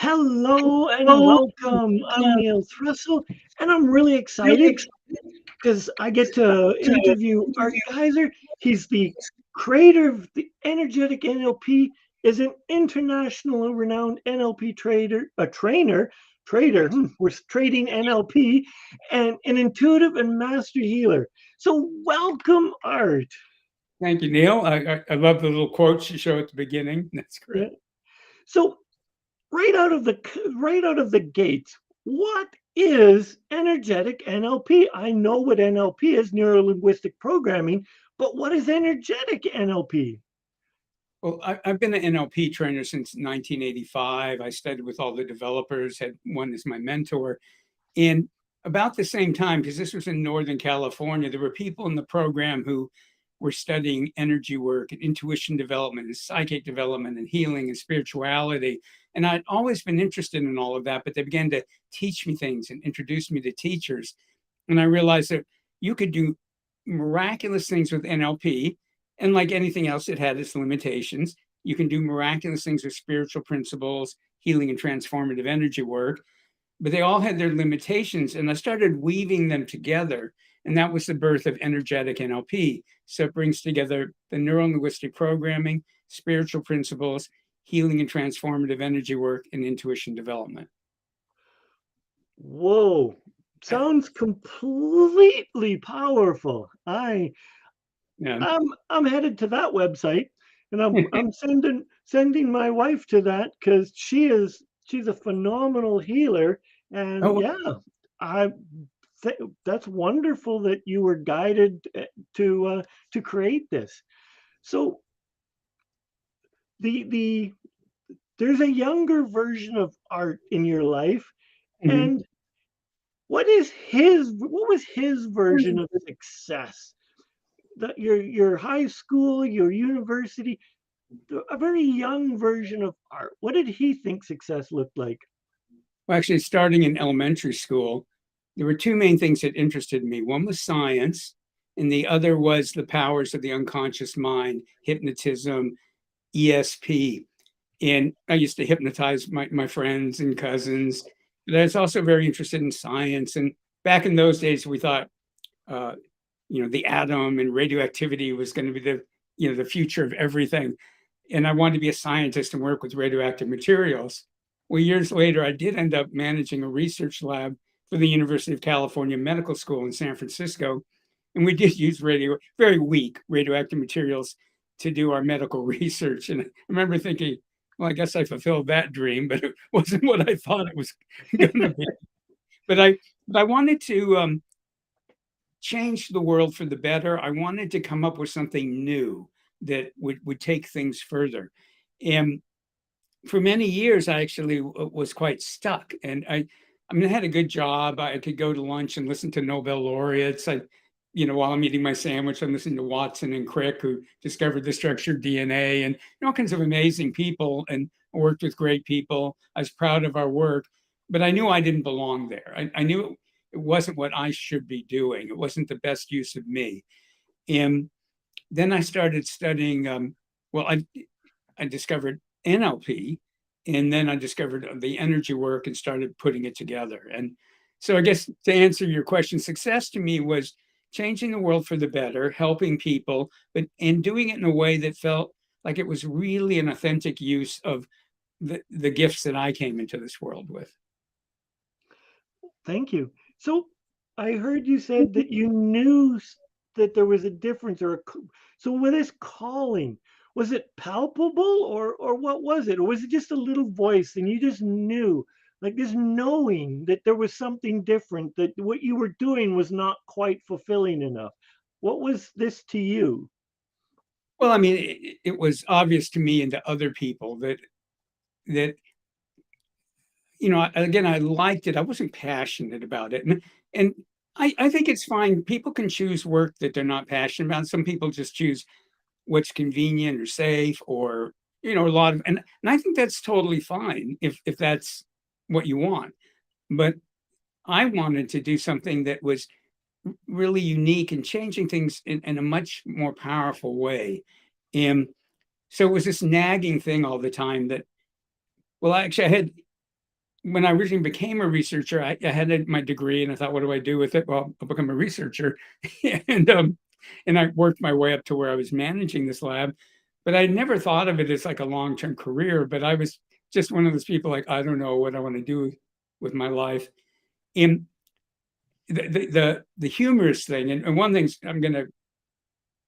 Hello and Oh, welcome. I'm Neil Thrussell, and I'm really excited because I get to interview Art Giser. He's the creator of the Energetic NLP, is an international renowned NLP trader. We're trading NLP, and an intuitive and master healer. So welcome, Art. thank you, Neil. I love the little quotes you show at the beginning. That's Yeah. great. So right out of the gate, what is energetic NLP? I know what NLP is, neuro linguistic programming, but what is energetic NLP? Well, I've been an NLP trainer since 1985. I studied with all the developers, had one as my mentor. And about the same time, because this was in Northern California, there were people in the program who were studying energy work and intuition development and psychic development and healing and spirituality. And I'd always been interested in all of that, but they began to teach me things and introduce me to teachers. And I realized that you could do miraculous things with NLP. And like anything else, it had its limitations. You can do miraculous things with spiritual principles, healing and transformative energy work, but they all had their limitations. And I started weaving them together. And that was the birth of energetic NLP. So it brings together the neuro linguistic programming, spiritual principles, healing and transformative energy work, and intuition development. Whoa, sounds completely powerful. Yeah. I'm headed to that website, and I'm sending my wife to that because she's a phenomenal healer, and Oh, yeah, I that's wonderful that you were guided to create this. So the there's a younger version of Art in your life, mhm. and what was his version of success? Your high school, your university, a very young version of Art. What did he think success looked like? Well, actually, starting in elementary school, there were two main things that interested me. One was science, and the other was the powers of the unconscious mind, hypnotism, ESP. And I used to hypnotize my friends and cousins. But I was also very interested in science. And back in those days, we thought, uh, the atom and radioactivity was going to be the future of everything. And I wanted to be a scientist and work with radioactive materials. Well, years later, I did end up managing a research lab for the University of California Medical School in San Francisco. And we did use very weak radioactive materials to do our medical research. And I remember thinking, well, I guess I fulfilled that dream, but it wasn't what I thought it was going to be. But I wanted to change the world for the better. I wanted to come up with something new that would take things further. And for many years, I actually was quite stuck. And I had a good job. I could go to lunch and listen to Nobel laureates. While I'm eating my sandwich, I'm listening to Watson and Crick, who discovered the structured DNA, and all kinds of amazing people. And I worked with great people. I was proud of our work, but I knew I didn't belong there. I knew it wasn't what I should be doing. It wasn't the best use of me. And then I started studying. Well, I discovered NLP, and then I discovered the energy work and started putting it together. And so, I guess to answer your question, success to me was changing the world for the better, helping people, but and doing it in a way that felt like it was really an authentic use of the gifts that I came into this world with. Thank you. So I heard you said that you knew that there was a difference so with this calling, was it palpable or what was it? Or was it just a little voice and you just knew, like this knowing that there was something different, that what you were doing was not quite fulfilling enough? What was this to you? Well, I mean, it was obvious to me and to other people that again, I liked it. I wasn't passionate about it. And I think it's fine. People can choose work that they're not passionate about. Some people just choose what's convenient or safe or, a lot of, and I think that's totally fine if that's what you want. But I wanted to do something that was really unique and changing things in a much more powerful way. And so it was this nagging thing all the time that, well, actually, I had when I originally became a researcher, I had my degree and I thought, what do I do with it? Well, I'll become a researcher. and and I worked my way up to where I was managing this lab. But I never thought of it as like a long-term career. But I was just one of those people like, I don't know what I want to do with my life. And the humorous thing, and one thing I'm going to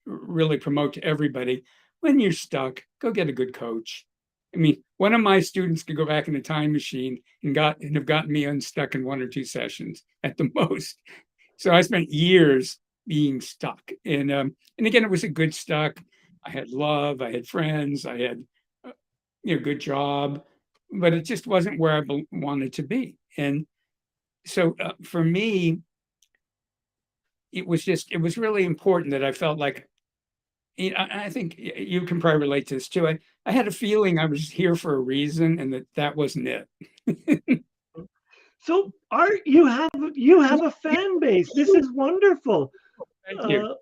really promote to everybody: when you're stuck, go get a good coach. I mean, one of my students could go back in a time machine and have gotten me unstuck in 1 or 2 sessions at the most. So I spent years being stuck, and again, it was a good stuck. I had love, I had friends, I had good job, but it just wasn't where I wanted to be. And so for me, it was really important that I felt like, I think you can probably relate to this too. I had a feeling I was here for a reason, and that wasn't it. So Art, you have a fan base. This is wonderful. Thank you. Uh,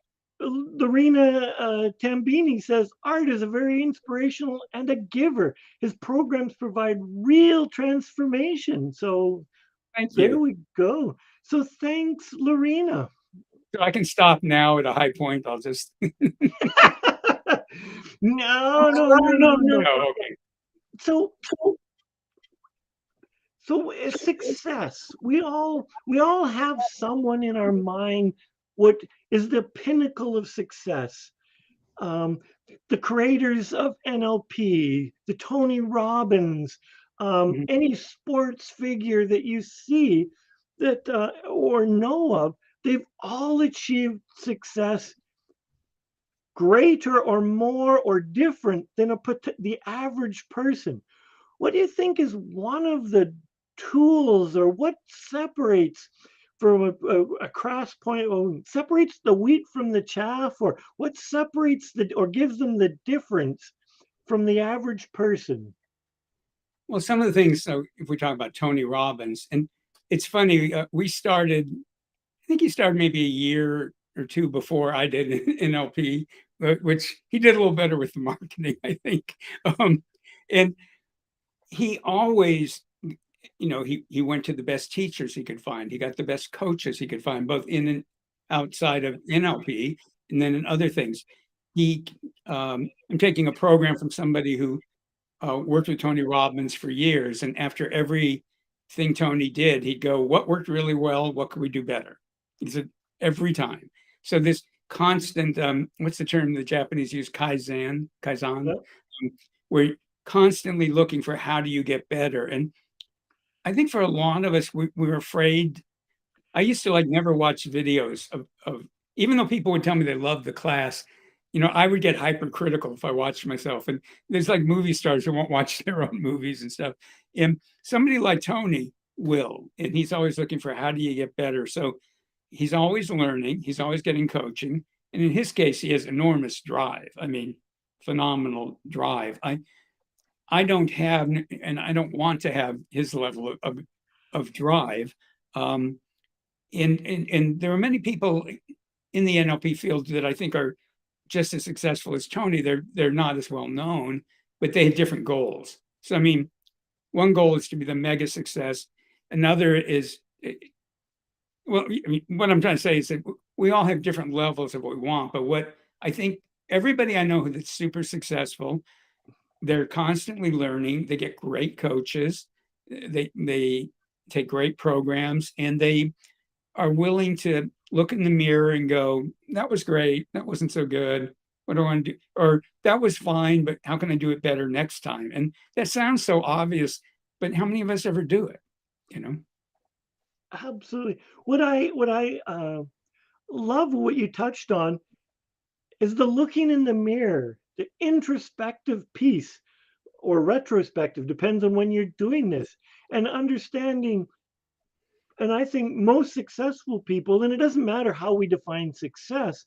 Lorena Tambini says Art is a very inspirational and a giver. His programs provide real transformation. So Thank there you. we go. So thanks, Lorena. So I can stop now at a high point. I'll just. No, no, no, no, no. Oh, okay. So success. We all have someone in our mind what is the pinnacle of success. Um, the creators of NLP, the Tony Robbins, Mhm. any sports figure that you see that or know of, they've all achieved success greater or more or different than the average person. What do you think is one of the tools, or what separates from a cross point, or separates the wheat from the chaff, or what separates or gives them the difference from the average person? Well, some of the things. So if we talk about Tony Robbins, and it's funny, we started. I think he started maybe a year or two before I did in NLP, which he did a little better with the marketing, I think. Um, and he always, he went to the best teachers he could find. He got the best coaches he could find, both in and outside of NLP, and then in other things. He, I'm taking a program from somebody who worked with Tony Robbins for years, and after every thing Tony did, he'd go, "What worked really well? What could we do better?" He said every time. So this constant, what's the term the Japanese use? Kaizen, Yep. where you're constantly looking for how do you get better. And I think for a lot of us, we were afraid. I used to like never watch videos of even though people would tell me they loved the class, I would get hypercritical if I watched myself. And there's like movie stars who won't watch their own movies and stuff. And somebody like Tony will, and he's always looking for how do you get better. So he's always learning, he's always getting coaching. And in his case, he has enormous drive. I mean, phenomenal drive. I don't have, and I don't want to have his level of drive. Um, and there are many people in the NLP field that I think are just as successful as Tony. They're not as well known, but they have different goals. So I mean, one goal is to be the mega success. Another is, well, I mean, what I'm trying to say is that we all have different levels of what we want. But what I think everybody I know that's super successful, they're constantly learning. They get great coaches. They take great programs, and they are willing to look in the mirror and go, that was great. That wasn't so good. What do I want to do? Or that was fine, but how can I do it better next time? And that sounds so obvious, but how many of us ever do it? You know? Absolutely. What I love what you touched on is the looking in the mirror, the introspective piece, or retrospective, depends on when you're doing this, and understanding. And I think most successful people, and it doesn't matter how we define success,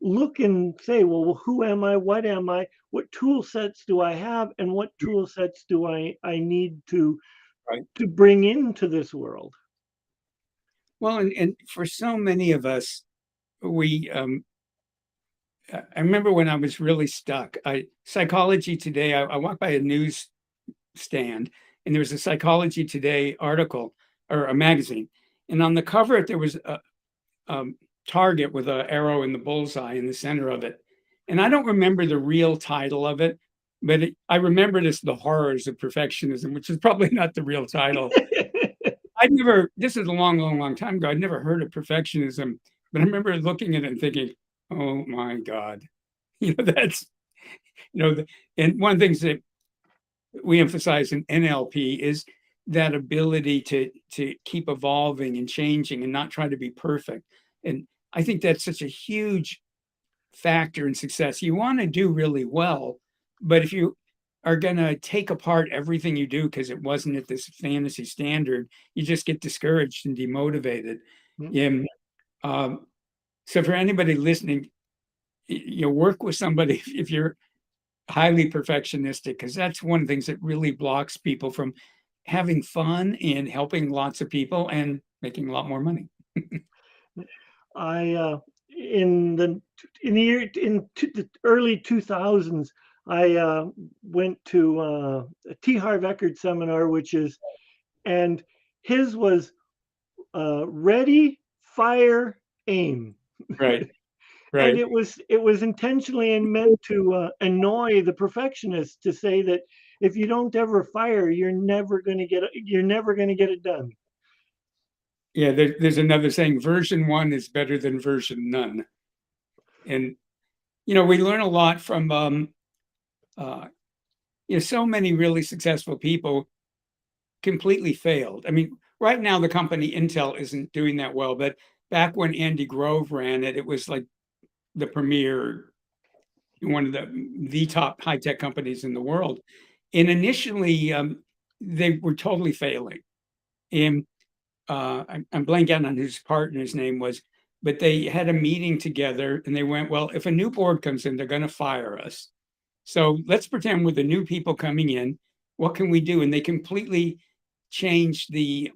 look and say, well, who am I? What am I? What tool sets do I have? And what tool sets do I need Right. to bring into this world? Well, and for so many of us, we, I remember when I was really stuck. Psychology Today, I walked by a news stand, and there was a Psychology Today article or a magazine, and on the cover there was a target with an arrow in the bullseye in the center of it. And I don't remember the real title of it, but I remember it as The Horrors of Perfectionism, which is probably not the real title. I'd never, this is a long, long, long time ago. I'd never heard of perfectionism, but I remember looking at it and thinking, oh my God, that's, and one of the things that we emphasize in NLP is that ability to keep evolving and changing and not try to be perfect. And I think that's such a huge factor in success. You want to do really well, but if you are going to take apart everything you do because it wasn't at this fantasy standard, you just get discouraged and demotivated. And so for anybody listening, work with somebody if you're highly perfectionistic, because that's one of the things that really blocks people from having fun and helping lots of people and making a lot more money. I in the the early 2000s, I went to a T. Harv Eckert seminar, and his was ready, fire, aim. Right. And Right. it was intentionally and meant to annoy the perfectionists, to say that if you don't ever fire, you're never going to get it done. Yeah, there's another saying, version one is better than version none. And we learn a lot from so many really successful people completely failed. I mean, right now the company Intel isn't doing that well, but back when Andy Grove ran it, it was like the premier, one of the top high tech companies in the world. And initially, they were totally failing. And I'm blanking out on whose partner's name was, but they had a meeting together and they went, well, if a new board comes in, they're going to fire us. So let's pretend we're the new people coming in. What can we do? And they completely changed the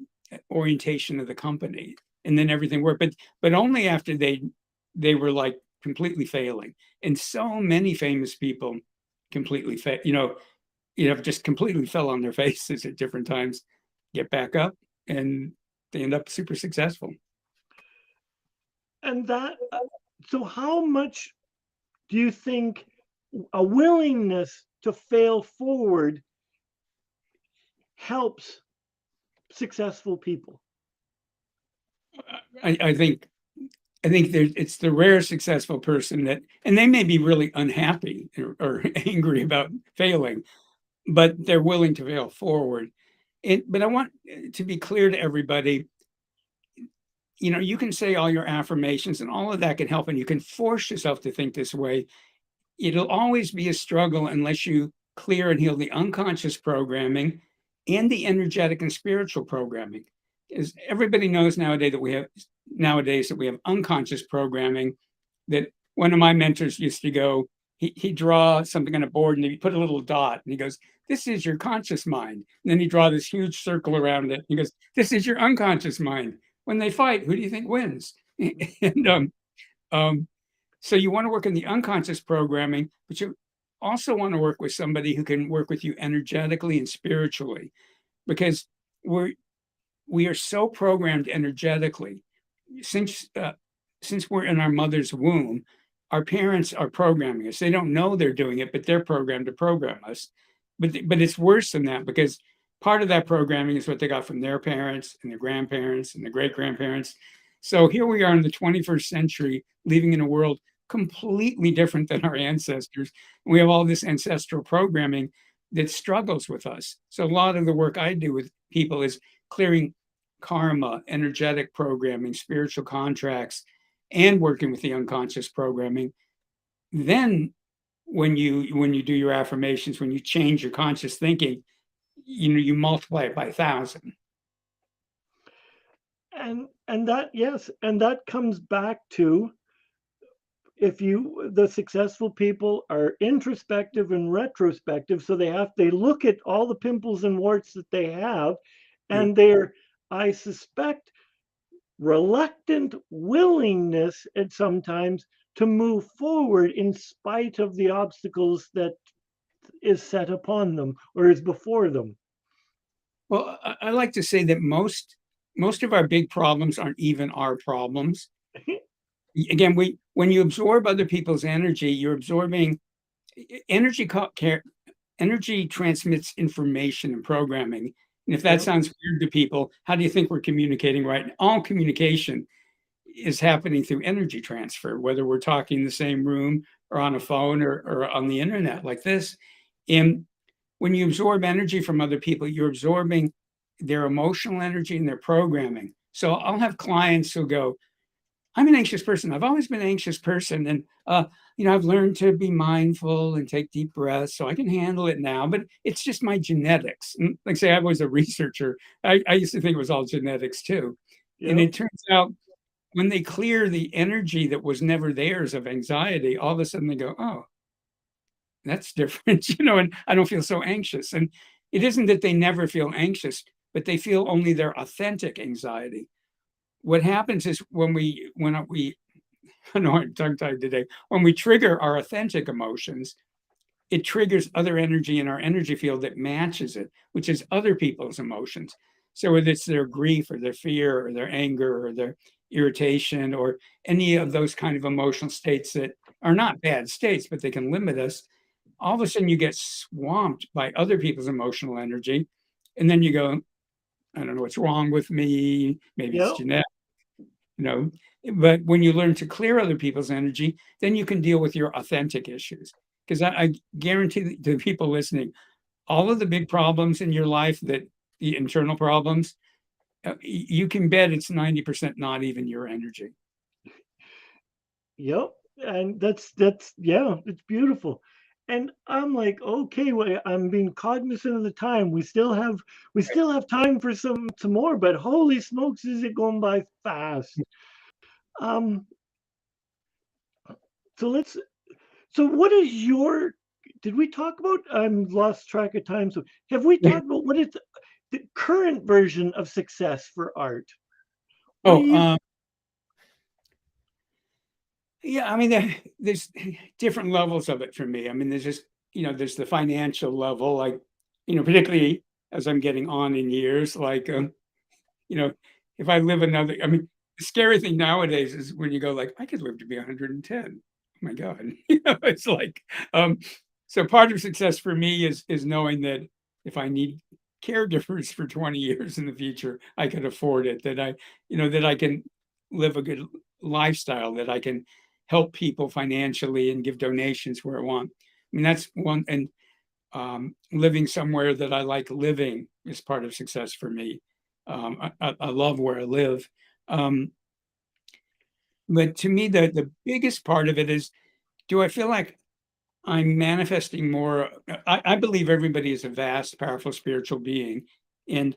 orientation of the company, and then everything worked. But only after they were like completely failing. And so many famous people completely just completely fell on their faces at different times, get back up, and they end up super successful. And so how much do you think a willingness to fail forward helps successful people? I think it's the rare successful person that, and they may be really unhappy or angry about failing, but they're willing to fail forward. But I want to be clear to everybody, you can say all your affirmations and all of that can help, and you can force yourself to think this way. It'll always be a struggle unless you clear and heal the unconscious programming and the energetic and spiritual programming. As everybody knows nowadays that we have unconscious programming. That one of my mentors used to go, he'd draw something on a board and he'd put a little dot and he goes, this is your conscious mind. And then he'd draw this huge circle around it. He goes, this is your unconscious mind. When they fight, who do you think wins? And so you want to work in the unconscious programming, but you also want to work with somebody who can work with you energetically and spiritually, because we are so programmed energetically since we're in our mother's womb. Our parents are programming us. They don't know they're doing it, but they're programmed to program us. But it's worse than that, because part of that programming is what they got from their parents and their grandparents and their great grandparents. So here we are in the 21st century, living in a world completely different than our ancestors. We have all this ancestral programming that struggles with us. So a lot of the work I do with people is clearing karma, energetic programming, spiritual contracts, and working with the unconscious programming. Then when you do your affirmations, when you change your conscious thinking, you multiply it by 1,000. And that, yes, and that comes back to, the successful people are introspective and retrospective, so they look at all the pimples and warts that they have, Right. and they're, I suspect, reluctant willingness at sometimes to move forward in spite of the obstacles that is set upon them or is before them. Well, I like to say that most of our big problems aren't even our problems. Again, when you absorb other people's energy, you're absorbing energy. Energy transmits information and programming. And if that Yeah, sounds weird to people, how do you think we're communicating right now? All communication is happening through energy transfer, whether we're talking in the same room or on a phone or on the internet like this. And when you absorb energy from other people, you're absorbing their emotional energy and their programming. So I'll have clients who go, I'm an anxious person. I've always been an anxious person. And, I've learned to be mindful and take deep breaths so I can handle it now, but it's just my genetics. And like I say, I was a researcher. I used to think it was all genetics too. And yeah, it turns out when they clear the energy that was never theirs of anxiety, all of a sudden they go, oh, that's different, and I don't feel so anxious. And it isn't that they never feel anxious, but they feel only their authentic anxiety. What happens is when we I know I'm tongue tied today. When we trigger our authentic emotions, it triggers other energy in our energy field that matches it, which is other people's emotions. So whether it's their grief or their fear or their anger or their irritation or any of those kind of emotional states that are not bad states, but they can limit us, all of a sudden you get swamped by other people's emotional energy. And then you go, I don't know what's wrong with me. Maybe it's yeah, genetic, you know. But when you learn to clear other people's energy, then you can deal with your authentic issues. Because I guarantee the people listening, all of the big problems in your life, that the internal problems, you can bet it's 90% not even your energy. yep. And that's yeah, it's beautiful. And I'm like, okay, well, I'm being cognizant of the time. We still have time for some more, but holy smokes, is it going by fast? Um, so let's so what is your did we talk about I'm lost track of time. So have we talked about what is the current version of success for art? What do Oh, you yeah. I mean, there's different levels of it for me. I mean, there's just, there's the financial level, like, particularly as I'm getting on in years, like, you know, if I live another, I mean, the scary thing nowadays is when you go like, I could live to be 110. Oh my God. It's like, um, so part of success for me is knowing that if I need caregivers for 20 years in the future, I can afford it, that I can live a good lifestyle, that I can help people financially and give donations where I want. I mean, that's one, and living somewhere that I like living is part of success for me. I love where I live. Um, but to me, the biggest part of it is, do I feel like I'm manifesting more? I believe everybody is a vast, powerful spiritual being. And,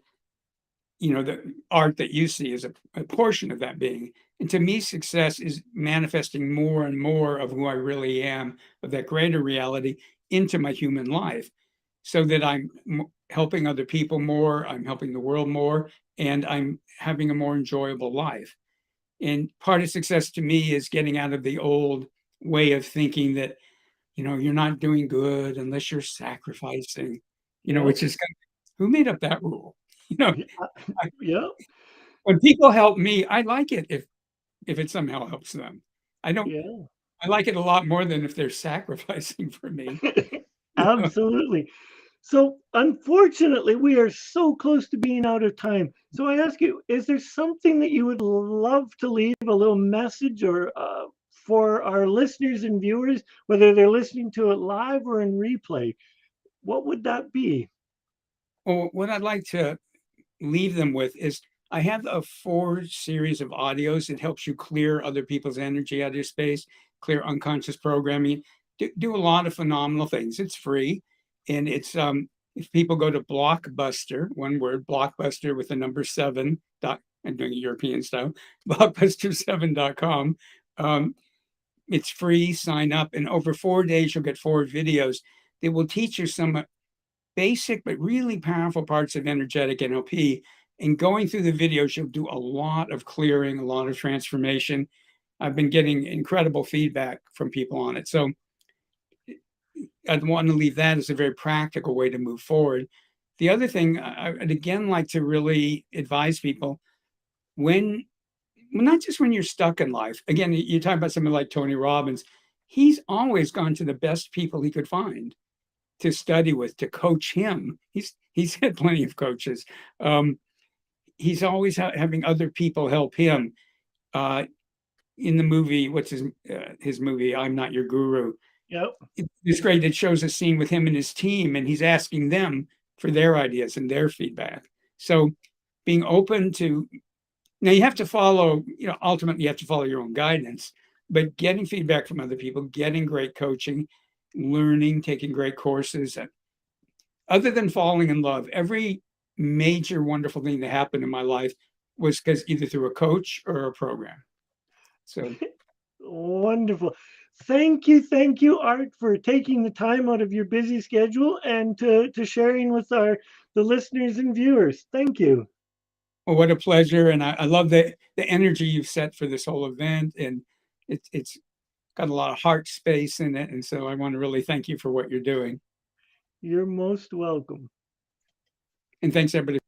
the art that you see is a portion of that being. And to me, success is manifesting more and more of who I really am, of that greater reality into my human life, so that I'm helping other people more, I'm helping the world more, and I'm having a more enjoyable life. And part of success to me is getting out of the old way of thinking that, you're not doing good unless you're sacrificing, yeah, which is kind of, who made up that rule? You know, yeah, I, yeah, when people help me, I like it if it somehow helps them. I don't. yeah. I like it a lot more than if they're sacrificing for me. Absolutely. So, unfortunately, we are so close to being out of time. So, I ask you, is there something that you would love to leave a little message or for our listeners and viewers, whether they're listening to it live or in replay? What would that be? Well, what I'd like to leave them with is, I have a 4 series of audios that helps you clear other people's energy out of your space, clear unconscious programming, do a lot of phenomenal things. It's free. And it's, if people go to Blockbuster, one word, Blockbuster with the number 7 dot, I'm doing it European style, blockbuster7.com. It's free, sign up, and over 4 days you'll get 4 videos that will teach you some basic but really powerful parts of energetic NLP. And going through the videos, you'll do a lot of clearing, a lot of transformation. I've been getting incredible feedback from people on it. So I'd want to leave that as a very practical way to move forward. The other thing I'd again like to really advise people when, well, not just when you're stuck in life. Again, you talk about someone like Tony Robbins. He's always gone to the best people he could find to study with, to coach him. He's had plenty of coaches. Um, he's always having other people help him. In the movie, what's his movie? I'm Not Your Guru. Yep. It's great. It shows a scene with him and his team, and he's asking them for their ideas and their feedback. So being open to, now you have to follow, ultimately you have to follow your own guidance, but getting feedback from other people, getting great coaching, learning, taking great courses. Other than falling in love, every major wonderful thing that happened in my life was because either through a coach or a program. So Wonderful. Thank you, Art, for taking the time out of your busy schedule and to sharing with the listeners and viewers. Thank you. well, what a pleasure. And I love the energy you've set for this whole event. And it's got a lot of heart space in it. And so I want to really thank you for what you're doing. You're most welcome. And thanks everybody.